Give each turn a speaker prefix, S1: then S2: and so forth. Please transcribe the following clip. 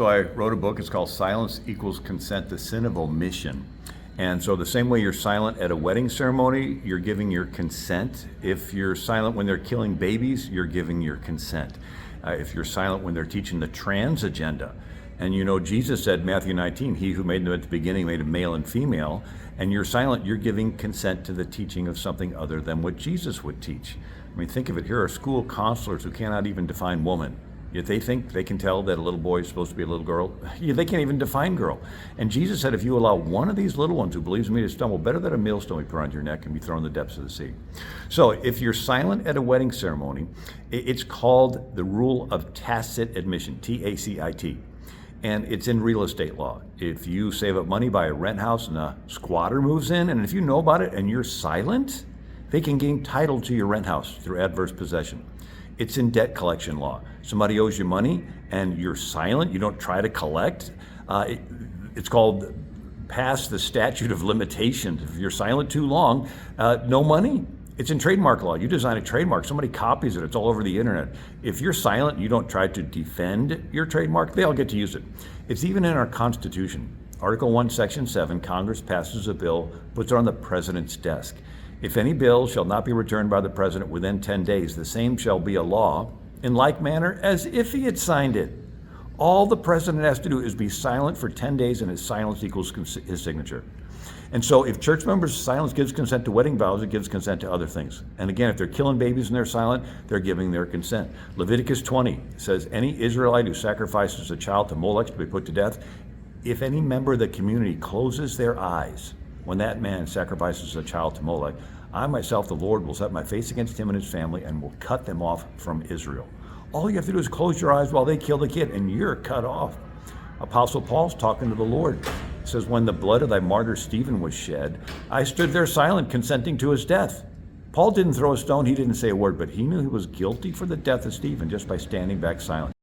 S1: So I wrote a book, it's called Silence Equals Consent, the Sin of Omission. And so the same way you're silent at a wedding ceremony, you're giving your consent. If you're silent when they're killing babies, you're giving your consent. If you're silent when they're teaching the trans agenda, and you know Jesus said, Matthew 19, he who made them at the beginning made them male and female, and you're silent, you're giving consent to the teaching of something other than what Jesus would teach. I mean, think of it, here are school counselors who cannot even define woman. Yet they think they can tell that a little boy is supposed to be a little girl. They can't even define girl. And Jesus said, if you allow one of these little ones who believes in me to stumble, better than a millstone be put around your neck and be thrown in the depths of the sea. So if you're silent at a wedding ceremony, it's called the rule of tacit admission, T-A-C-I-T. And it's in real estate law. If you save up money, buy a rent house, and a squatter moves in, and if you know about it and you're silent, they can gain title to your rent house through adverse possession. It's in debt collection law. Somebody owes you money and you're silent, you don't try to collect. It's called past the statute of limitations. If you're silent too long, no money. It's in trademark law. You design a trademark, somebody copies it, it's all over the internet. If you're silent, you don't try to defend your trademark, they all get to use it. It's even in our Constitution. Article 1, Section 7, Congress passes a bill, puts it on the president's desk. If any bill shall not be returned by the president within 10 days, the same shall be a law in like manner as if he had signed it. All the president has to do is be silent for 10 days, and his silence equals his signature. And so if church members' silence gives consent to wedding vows, it gives consent to other things. And again, if they're killing babies and they're silent, they're giving their consent. Leviticus 20 says, any Israelite who sacrifices a child to Molech to be put to death, if any member of the community closes their eyes when that man sacrifices a child to Molech, I myself, the Lord, will set my face against him and his family and will cut them off from Israel. All you have to do is close your eyes while they kill the kid, and you're cut off. Apostle Paul's talking to the Lord. He says, when the blood of thy martyr Stephen was shed, I stood there silent, consenting to his death. Paul didn't throw a stone, he didn't say a word, but he knew he was guilty for the death of Stephen just by standing back silent.